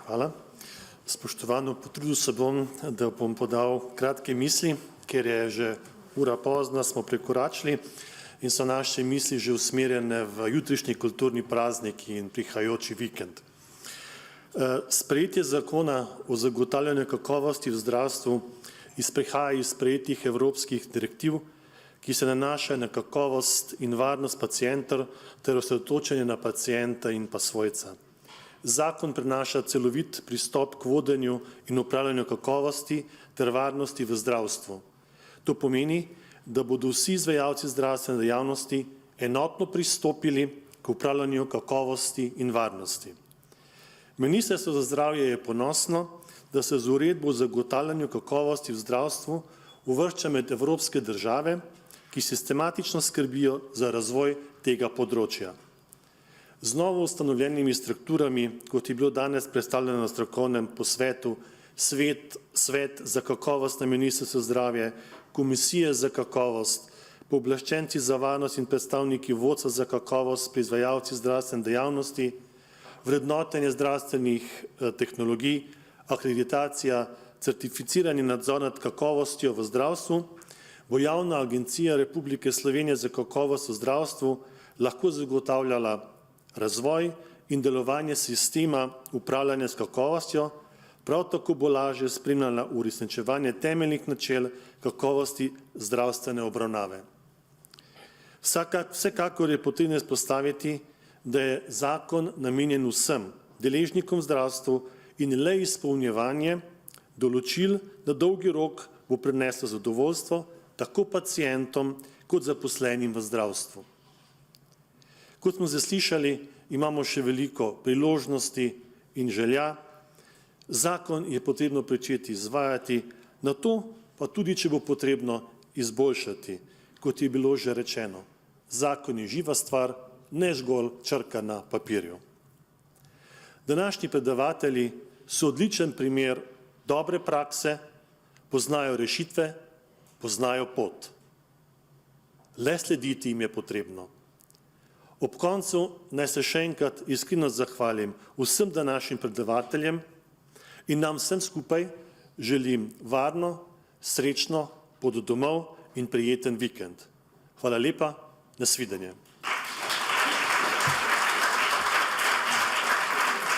Hvala. Spoštovano, potrudil se bom, da bom podal kratke misli, ker je že ura pozna, smo prekoračili in so naše misli že usmerjene v jutrišnji kulturni praznik in prihajajoči vikend. Sprejetje zakona o zagotavljanju kakovosti v zdravstvu izprehaja iz sprejetih evropskih direktiv, ki se nanašajo na kakovost in varnost pacientov ter osredotočenje na pacienta in pa svojca. Zakon prinaša celovit pristop k vodenju in upravljanju kakovosti ter varnosti v zdravstvu. To pomeni, da bodo vsi izvajalci zdravstvene dejavnosti enotno pristopili k upravljanju kakovosti in varnosti. Ministrstvo za zdravje je ponosno, da se z uredbo o zagotavljanju kakovosti v zdravstvu uvršča med evropske države, ki sistematično skrbijo za razvoj tega področja. Z novo ustanovljenimi strukturami, kot je bilo danes predstavljeno na strokovnem posvetu, svet za kakovost na Ministrstvu za zdravje, komisije za kakovost, pooblaščenci za varnost in predstavniki vodstva za kakovost pri izvajalcih zdravstvene dejavnosti, vrednotenje zdravstvenih tehnologij, akreditacija, certificirani nadzor nad kakovostjo v zdravstvu, bo Javna agencija Republike Slovenije za kakovost v zdravstvu lahko zagotavljala razvoj in delovanje sistema upravljanja s kakovostjo, prav tako bo lažje spremljala uresničevanje temeljnih načel kakovosti zdravstvene obravnave. Vsekakor je potrebno izpostaviti, da je zakon namenjen vsem deležnikom v zdravstvu in le izpolnjevanje določil na dolgi rok bo prineslo zadovoljstvo tako pacientom kot zaposlenim v zdravstvu. Kot smo zaslišali, imamo še veliko priložnosti in želja. Zakon je potrebno pričeti izvajati, na to pa tudi, če bo potrebno izboljšati, kot je bilo že rečeno. Zakon je živa stvar, ne zgolj črka na papirju. Današnji predavatelji so odličen primer dobre prakse, poznajo rešitve, poznajo pot. Le slediti jim je potrebno. Ob koncu naj se še enkrat iskreno zahvalim vsem današnjim predavateljem in nam vsem skupaj želim varno, srečno pot domov in prijeten vikend. Hvala lepa, nasvidenje.